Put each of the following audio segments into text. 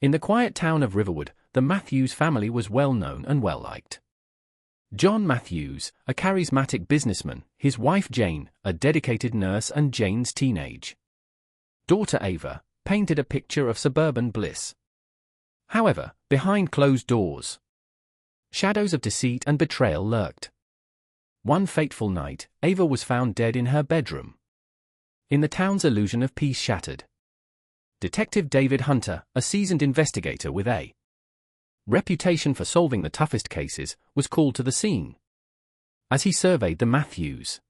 In the quiet town of Riverwood, the Matthews family was well known and well liked. John Matthews, a charismatic businessman, his wife Jane, a dedicated nurse, and Jane's teenage daughter Ava, painted a picture of suburban bliss. However, behind closed doors, shadows of deceit and betrayal lurked. One fateful night, Ava was found dead in her bedroom. In the town's illusion of peace shattered. Detective David Hunter, a seasoned investigator with a reputation for solving the toughest cases, was called to the scene. As he surveyed the Matthews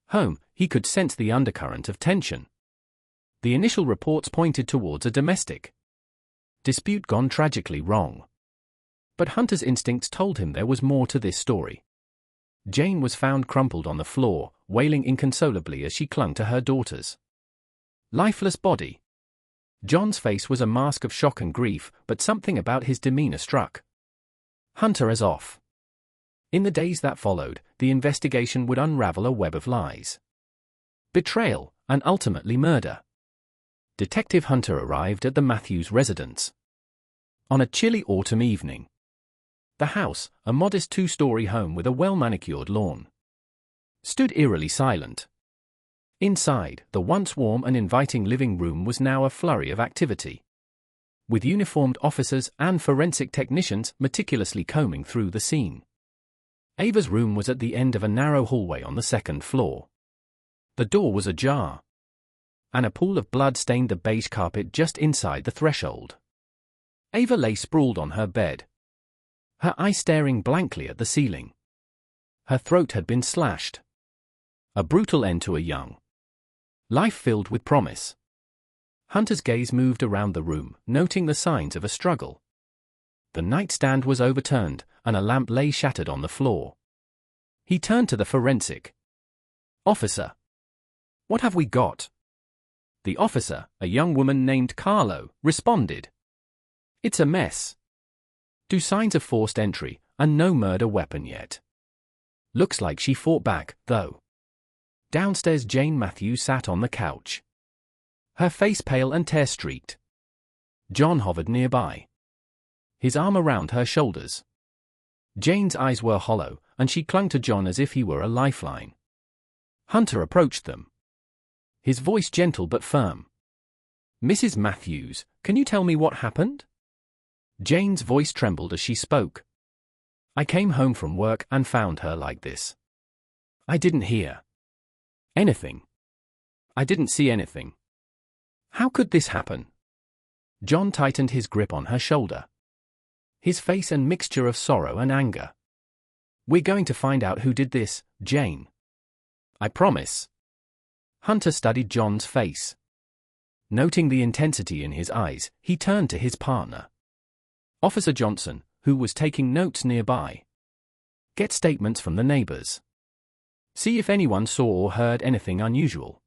home, he could sense the undercurrent of tension. The initial reports pointed towards a domestic dispute gone tragically wrong. But Hunter's instincts told him there was more to this story. Jane was found crumpled on the floor, wailing inconsolably as she clung to her daughter's lifeless body. John's face was a mask of shock and grief, but something about his demeanor struck Hunter as off. In the days that followed, the investigation would unravel a web of lies, betrayal, and ultimately murder. Detective Hunter arrived at the Matthews residence on a chilly autumn evening. The house, a modest two-story home with a well-manicured lawn, stood eerily silent. Inside, the once warm and inviting living room was now a flurry of activity, with uniformed officers and forensic technicians meticulously combing through the scene. Ava's room was at the end of a narrow hallway on the second floor. The door was ajar, and a pool of blood stained the beige carpet just inside the threshold. Ava lay sprawled on her bed, her eyes staring blankly at the ceiling. Her throat had been slashed. A brutal end to a young life filled with promise. Hunter's gaze moved around the room, noting the signs of a struggle. The nightstand was overturned, and a lamp lay shattered on the floor. He turned to the forensic officer. "What have we got?" The officer, a young woman named Carlo, responded. "It's a mess. 2 signs of forced entry, and no murder weapon yet. Looks like she fought back, though." Downstairs, Jane Matthews sat on the couch, her face pale and tear-streaked. John hovered nearby, his arm around her shoulders. Jane's eyes were hollow, and she clung to John as if he were a lifeline. Hunter approached them, his voice gentle but firm. "Mrs. Matthews, can you tell me what happened?" Jane's voice trembled as she spoke. "I came home from work and found her like this. I didn't hear anything. I didn't see anything. How could this happen?" John tightened his grip on her shoulder, his face a mixture of sorrow and anger. "We're going to find out who did this, Jane. I promise." Hunter studied John's face. Noting the intensity in his eyes, he turned to his partner, Officer Johnson, who was taking notes nearby. "Get statements from the neighbors. See if anyone saw or heard anything unusual."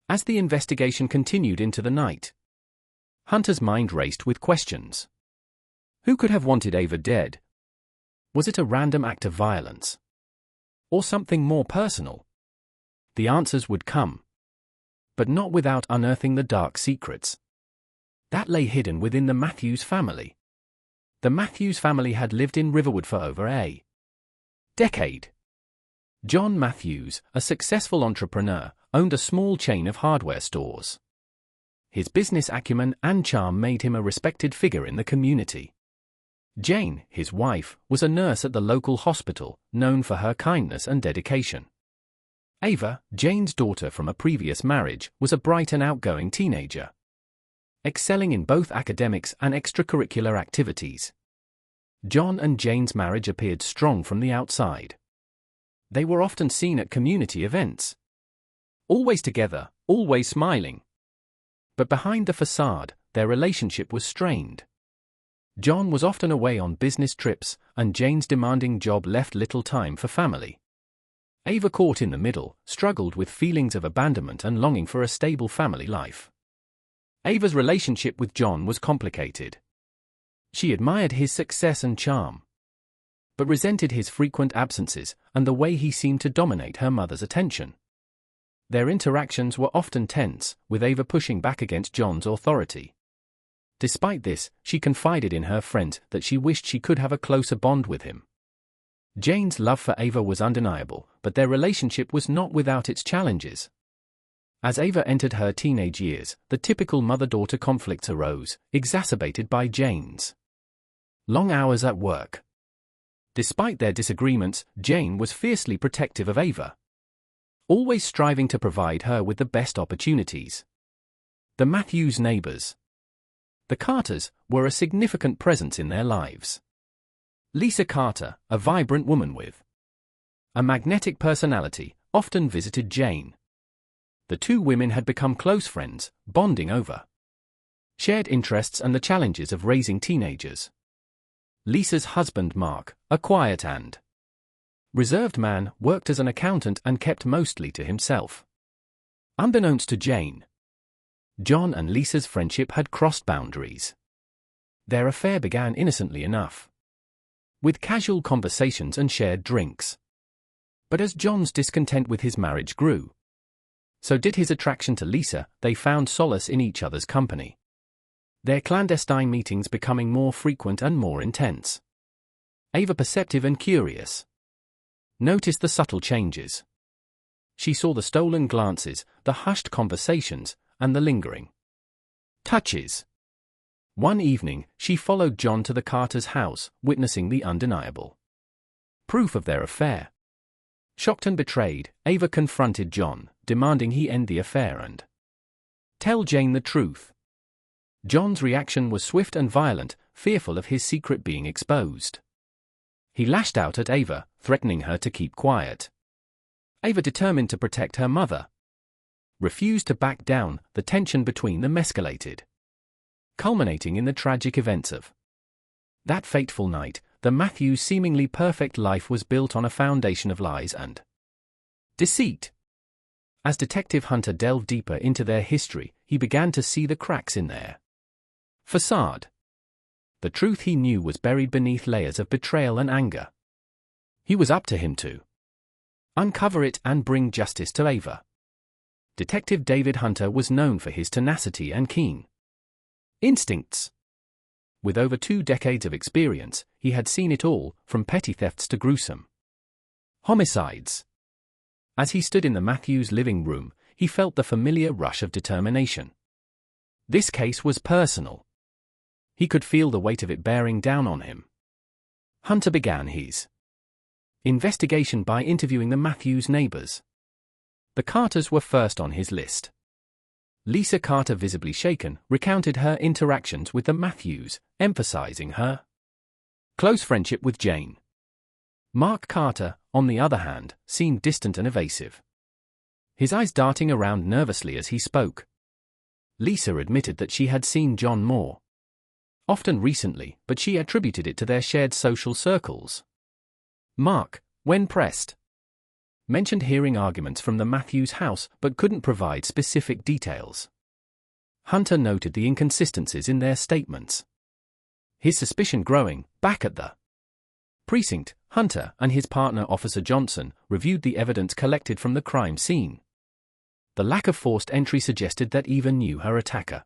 As the investigation continued into the night, Hunter's mind raced with questions. Who could have wanted Ava dead? Was it a random act of violence, or something more personal? The answers would come, but not without unearthing the dark secrets that lay hidden within the Matthews family. The Matthews family had lived in Riverwood for over a decade. John Matthews, a successful entrepreneur, owned a small chain of hardware stores. His business acumen and charm made him a respected figure in the community. Jane, his wife, was a nurse at the local hospital, known for her kindness and dedication. Ava, Jane's daughter from a previous marriage, was a bright and outgoing teenager, excelling in both academics and extracurricular activities. John and Jane's marriage appeared strong from the outside. They were often seen at community events, always together, always smiling. But behind the facade, their relationship was strained. John was often away on business trips, and Jane's demanding job left little time for family. Ava, caught in the middle, struggled with feelings of abandonment and longing for a stable family life. Ava's relationship with John was complicated. She admired his success and charm, but resented his frequent absences and the way he seemed to dominate her mother's attention. Their interactions were often tense, with Ava pushing back against John's authority. Despite this, she confided in her friends that she wished she could have a closer bond with him. Jane's love for Ava was undeniable, but their relationship was not without its challenges. As Ava entered her teenage years, the typical mother-daughter conflicts arose, exacerbated by Jane's long hours at work. Despite their disagreements, Jane was fiercely protective of Ava, always striving to provide her with the best opportunities. The Matthews neighbors. The Carters were a significant presence in their lives. Lisa Carter, a vibrant woman with a magnetic personality, often visited Jane. The two women had become close friends, bonding over shared interests and the challenges of raising teenagers. Lisa's husband Mark, a quiet and reserved man, worked as an accountant and kept mostly to himself. Unbeknownst to Jane, John and Lisa's friendship had crossed boundaries. Their affair began innocently enough, with casual conversations and shared drinks. But as John's discontent with his marriage grew, so did his attraction to Lisa. They found solace in each other's company, their clandestine meetings becoming more frequent and more intense. Ava, perceptive and curious, noticed the subtle changes. She saw the stolen glances, the hushed conversations, and the lingering touches. One evening, she followed John to the Carters' house, witnessing the undeniable proof of their affair. Shocked and betrayed, Ava confronted John, demanding he end the affair and tell Jane the truth. John's reaction was swift and violent, fearful of his secret being exposed. He lashed out at Ava, threatening her to keep quiet. Ava, determined to protect her mother, refused to back down. The tension between them escalated, culminating in the tragic events of that fateful night. The Matthews' seemingly perfect life was built on a foundation of lies and deceit. As Detective Hunter delved deeper into their history, he began to see the cracks in their facade. The truth he knew was buried beneath layers of betrayal and anger. He was up to him to uncover it and bring justice to Ava. Detective David Hunter was known for his tenacity and keen instincts. With over 2 decades of experience, he had seen it all, from petty thefts to gruesome homicides. As he stood in the Matthews' living room, he felt the familiar rush of determination. This case was personal. He could feel the weight of it bearing down on him. Hunter began his investigation by interviewing the Matthews neighbors. The Carters were first on his list. Lisa Carter, visibly shaken, recounted her interactions with the Matthews, emphasizing her close friendship with Jane. Mark Carter, on the other hand, seemed distant and evasive, his eyes darting around nervously as he spoke. Lisa admitted that she had seen John more often recently, but she attributed it to their shared social circles. Mark, when pressed, mentioned hearing arguments from the Matthews house but couldn't provide specific details. Hunter noted the inconsistencies in their statements, his suspicion growing. Back at the precinct, Hunter and his partner Officer Johnson reviewed the evidence collected from the crime scene. The lack of forced entry suggested that Eva knew her attacker.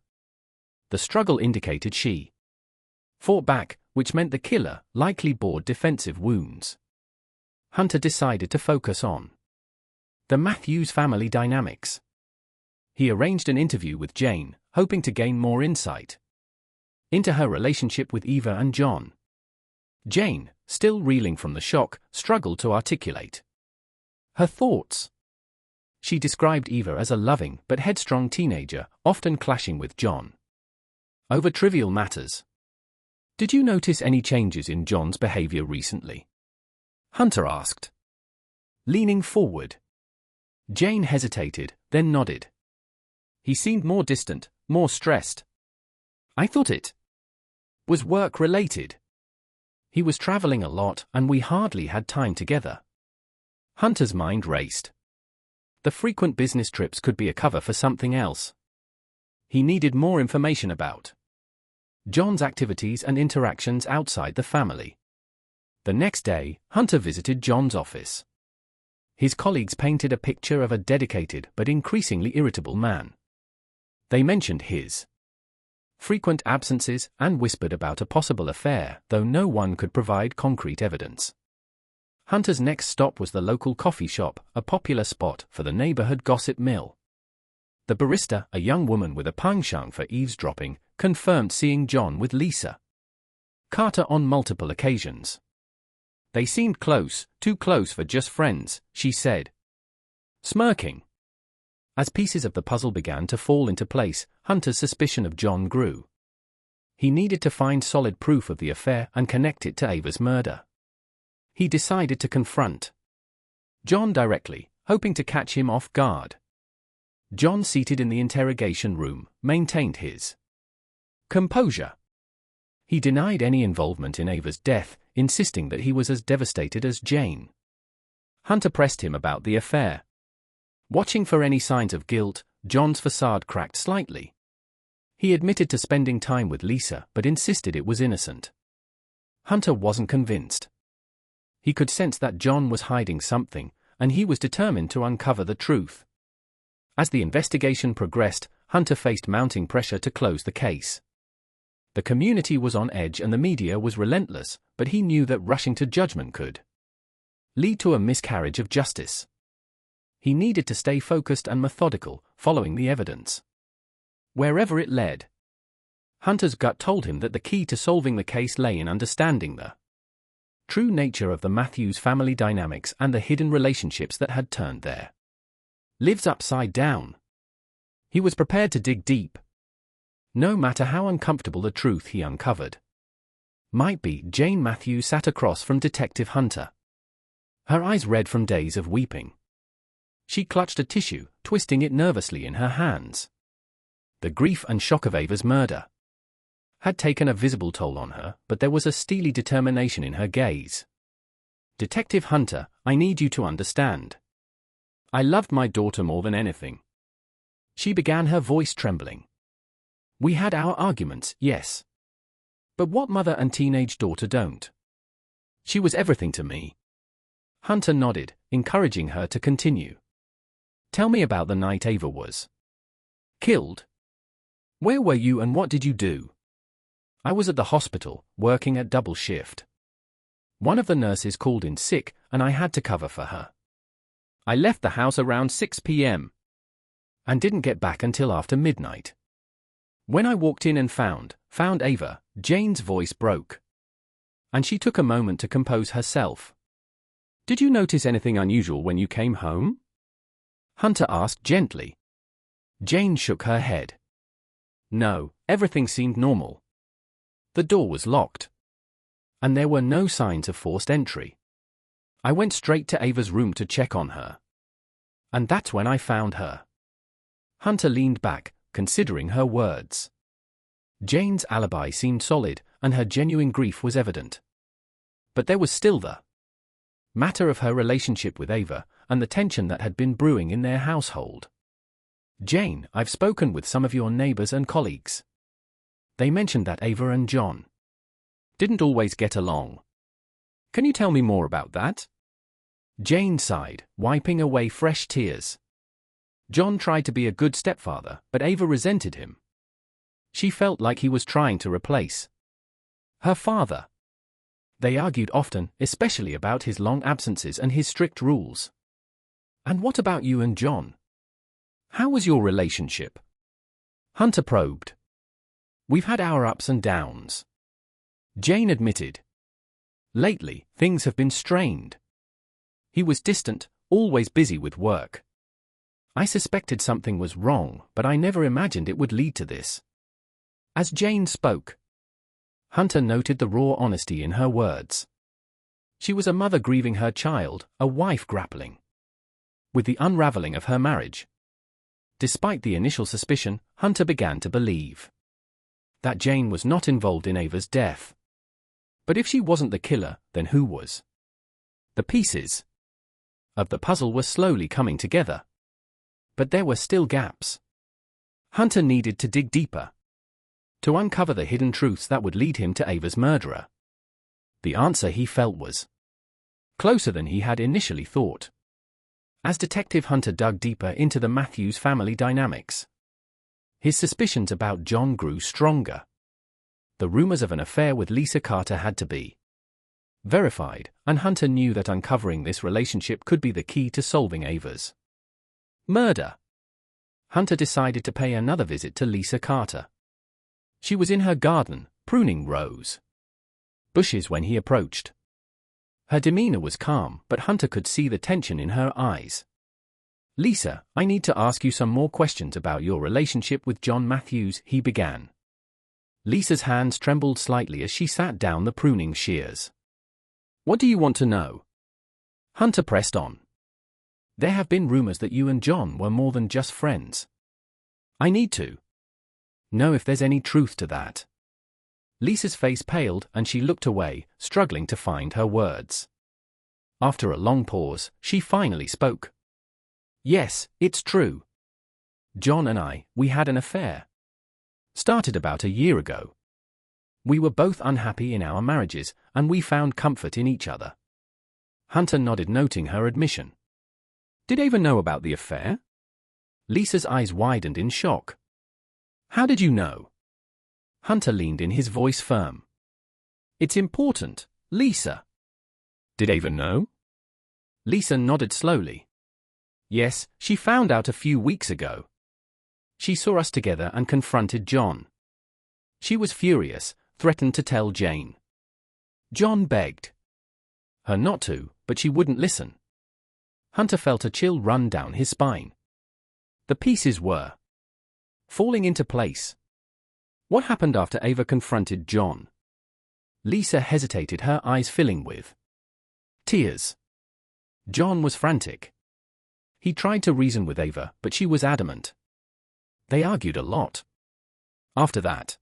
The struggle indicated she fought back, which meant the killer likely bore defensive wounds. Hunter decided to focus on the Matthews family dynamics. He arranged an interview with Jane, hoping to gain more insight into her relationship with Eva and John. Jane, still reeling from the shock, struggled to articulate her thoughts. She described Eva as a loving but headstrong teenager, often clashing with John over trivial matters. "Did you notice any changes in John's behavior recently?" Hunter asked, leaning forward. Jane hesitated, then nodded. "He seemed more distant, more stressed. I thought it was work-related. He was traveling a lot, and we hardly had time together." Hunter's mind raced. The frequent business trips could be a cover for something else. He needed more information about John's activities and interactions outside the family. The next day, Hunter visited John's office. His colleagues painted a picture of a dedicated but increasingly irritable man. They mentioned his frequent absences, and whispered about a possible affair, though no one could provide concrete evidence. Hunter's next stop was the local coffee shop, a popular spot for the neighborhood gossip mill. The barista, a young woman with a penchant for eavesdropping, confirmed seeing John with Lisa Carter on multiple occasions. They seemed close, too close for just friends, she said, smirking. As pieces of the puzzle began to fall into place, Hunter's suspicion of John grew. He needed to find solid proof of the affair and connect it to Ava's murder. He decided to confront John directly, hoping to catch him off guard. John, seated in the interrogation room, maintained his composure. He denied any involvement in Ava's death, insisting that he was as devastated as Jane. Hunter pressed him about the affair. Watching for any signs of guilt, John's facade cracked slightly. He admitted to spending time with Lisa but insisted it was innocent. Hunter wasn't convinced. He could sense that John was hiding something, and he was determined to uncover the truth. As the investigation progressed, Hunter faced mounting pressure to close the case. The community was on edge and the media was relentless, but he knew that rushing to judgment could lead to a miscarriage of justice. He needed to stay focused and methodical, following the evidence wherever it led. Hunter's gut told him that the key to solving the case lay in understanding the true nature of the Matthews family dynamics and the hidden relationships that had turned their lives upside down. He was prepared to dig deep, no matter how uncomfortable the truth he uncovered might be. Jane Matthews sat across from Detective Hunter, her eyes red from days of weeping. She clutched a tissue, twisting it nervously in her hands. The grief and shock of Ava's murder had taken a visible toll on her, but there was a steely determination in her gaze. Detective Hunter, I need you to understand. I loved my daughter more than anything. She began, her voice trembling. We had our arguments, yes. But what mother and teenage daughter don't? She was everything to me. Hunter nodded, encouraging her to continue. Tell me about the night Ava was killed. Where were you and what did you do? I was at the hospital, working at double shift. One of the nurses called in sick, and I had to cover for her. I left the house around 6 p.m. and didn't get back until after midnight. When I walked in and found Ava, Jane's voice broke, and she took a moment to compose herself. Did you notice anything unusual when you came home? Hunter asked gently. Jane shook her head. No, everything seemed normal. The door was locked, and there were no signs of forced entry. I went straight to Ava's room to check on her, and that's when I found her. Hunter leaned back, considering her words. Jane's alibi seemed solid, and her genuine grief was evident. But there was still the matter of her relationship with Ava, and the tension that had been brewing in their household. Jane, I've spoken with some of your neighbors and colleagues. They mentioned that Ava and John didn't always get along. Can you tell me more about that? Jane sighed, wiping away fresh tears. John tried to be a good stepfather, but Ava resented him. She felt like he was trying to replace her father. They argued often, especially about his long absences and his strict rules. And what about you and John? How was your relationship? Hunter probed. We've had our ups and downs, Jane admitted. Lately, things have been strained. He was distant, always busy with work. I suspected something was wrong, but I never imagined it would lead to this. As Jane spoke, Hunter noted the raw honesty in her words. She was a mother grieving her child, a wife grappling with the unraveling of her marriage. Despite the initial suspicion, Hunter began to believe that Jane was not involved in Ava's death. But if she wasn't the killer, then who was? The pieces of the puzzle were slowly coming together. But there were still gaps. Hunter needed to dig deeper to uncover the hidden truths that would lead him to Ava's murderer. The answer, he felt, was closer than he had initially thought. As Detective Hunter dug deeper into the Matthews family dynamics, His suspicions about John grew stronger. The rumors of an affair with Lisa Carter had to be verified, and Hunter knew that uncovering this relationship could be the key to solving Ava's murder. Hunter decided to pay another visit to Lisa Carter. She was in her garden, pruning rose bushes when he approached. Her demeanor was calm, but Hunter could see the tension in her eyes. "Lisa, I need to ask you some more questions about your relationship with John Matthews," he began. Lisa's hands trembled slightly as she sat down the pruning shears. "What do you want to know?" Hunter pressed on. "There have been rumors that you and John were more than just friends. I need to know if there's any truth to that." Lisa's face paled and she looked away, struggling to find her words. After a long pause, she finally spoke. "Yes, it's true. John and we had an affair. Started about a year ago. We were both unhappy in our marriages, and we found comfort in each other." Hunter nodded, noting her admission. "Did Ava know about the affair?" Lisa's eyes widened in shock. "How did you know?" Hunter leaned in, his voice firm. "It's important, Lisa." "Did Ava know?" Lisa nodded slowly. "Yes, she found out a few weeks ago. She saw us together and confronted John. She was furious, threatened to tell Jane. John begged her not to, but she wouldn't listen." Hunter felt a chill run down his spine. The pieces were falling into place. What happened after Ava confronted John? Lisa hesitated, her eyes filling with tears. John was frantic. He tried to reason with Ava, but she was adamant. They argued a lot. After that,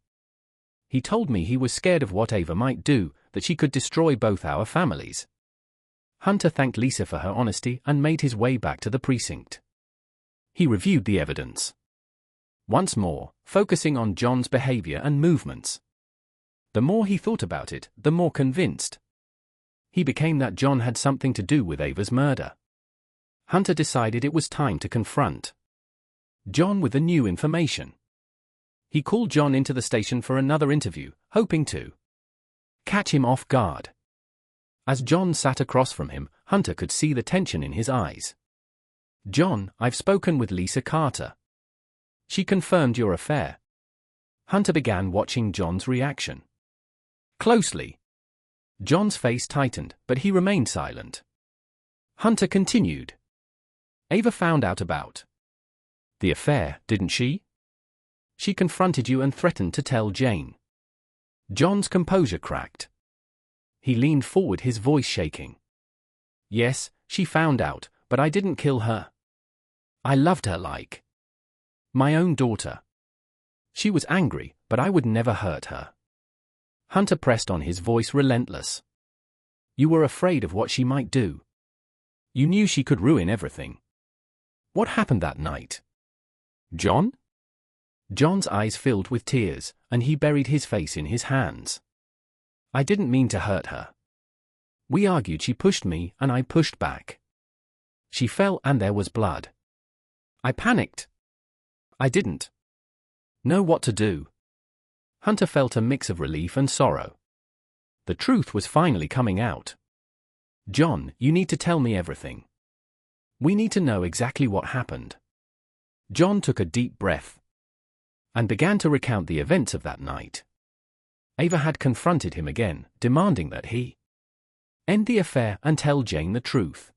he told me he was scared of what Ava might do, that she could destroy both our families. Hunter thanked Lisa for her honesty and made his way back to the precinct. He reviewed the evidence once more, focusing on John's behavior and movements. The more he thought about it, the more convinced he became that John had something to do with Ava's murder. Hunter decided it was time to confront John with the new information. He called John into the station for another interview, hoping to catch him off guard. As John sat across from him, Hunter could see the tension in his eyes. "John, I've spoken with Lisa Carter. She confirmed your affair." Hunter began watching John's reaction closely. John's face tightened, but he remained silent. Hunter continued. "Ava found out about the affair, didn't she? She confronted you and threatened to tell Jane." John's composure cracked. He leaned forward, his voice shaking. "Yes, she found out, but I didn't kill her. I loved her like my own daughter. She was angry, but I would never hurt her." Hunter pressed on, his voice relentless. "You were afraid of what she might do. You knew she could ruin everything. What happened that night?" "John?" John's eyes filled with tears, and he buried his face in his hands. "I didn't mean to hurt her. We argued, she pushed me, and I pushed back. She fell and there was blood. I panicked. I didn't know what to do." Hunter felt a mix of relief and sorrow. The truth was finally coming out. "John, you need to tell me everything. We need to know exactly what happened." John took a deep breath and began to recount the events of that night. Ava had confronted him again, demanding that he end the affair and tell Jane the truth.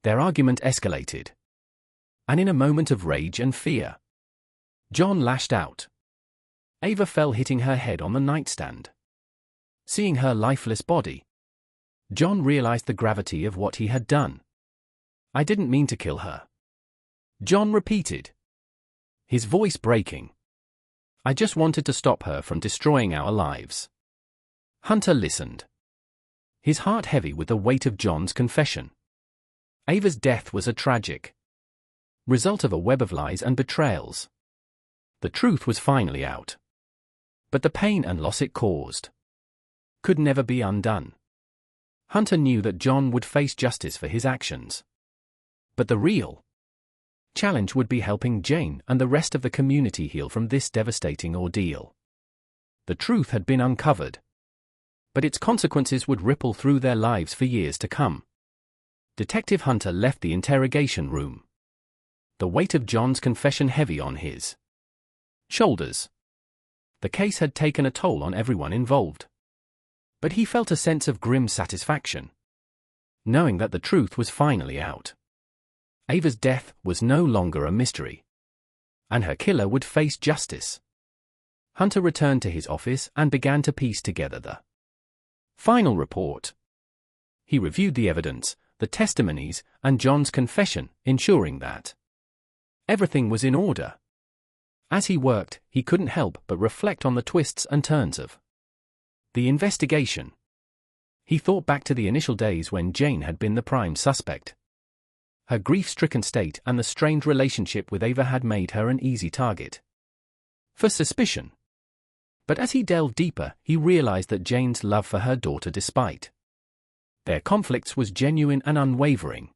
Their argument escalated, and in a moment of rage and fear, John lashed out. Ava fell, hitting her head on the nightstand. Seeing her lifeless body, John realized the gravity of what he had done. "I didn't mean to kill her," John repeated, his voice breaking. "I just wanted to stop her from destroying our lives." Hunter listened, his heart heavy with the weight of John's confession. Ava's death was a tragic result of a web of lies and betrayals. The truth was finally out. But the pain and loss it caused could never be undone. Hunter knew that John would face justice for his actions. But the real challenge would be helping Jane and the rest of the community heal from this devastating ordeal. The truth had been uncovered, but its consequences would ripple through their lives for years to come. Detective Hunter left the interrogation room, the weight of John's confession heavy on his shoulders. The case had taken a toll on everyone involved, but he felt a sense of grim satisfaction, knowing that the truth was finally out. Ava's death was no longer a mystery, and her killer would face justice. Hunter returned to his office and began to piece together the final report. He reviewed the evidence, the testimonies, and John's confession, ensuring that everything was in order. As he worked, he couldn't help but reflect on the twists and turns of the investigation. He thought back to the initial days when Jane had been the prime suspect. Her grief-stricken state and the strained relationship with Ava had made her an easy target for suspicion. But as he delved deeper, he realized that Jane's love for her daughter, despite their conflicts, was genuine and unwavering.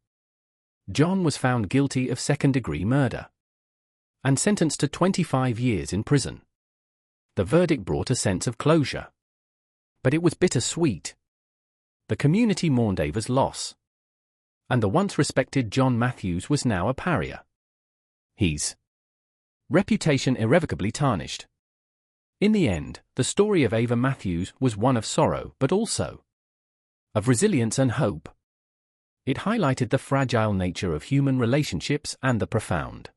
John was found guilty of second-degree murder and sentenced to 25 years in prison. The verdict brought a sense of closure, but it was bittersweet. The community mourned Ava's loss, and the once respected John Matthews was now a pariah, his reputation irrevocably tarnished. In the end, the story of Ava Matthews was one of sorrow but also of resilience and hope. It highlighted the fragile nature of human relationships and the profound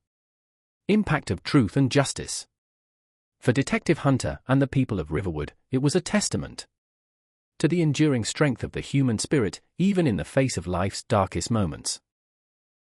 impact of truth and justice. For Detective Hunter and the people of Riverwood, it was a testament to the enduring strength of the human spirit, even in the face of life's darkest moments.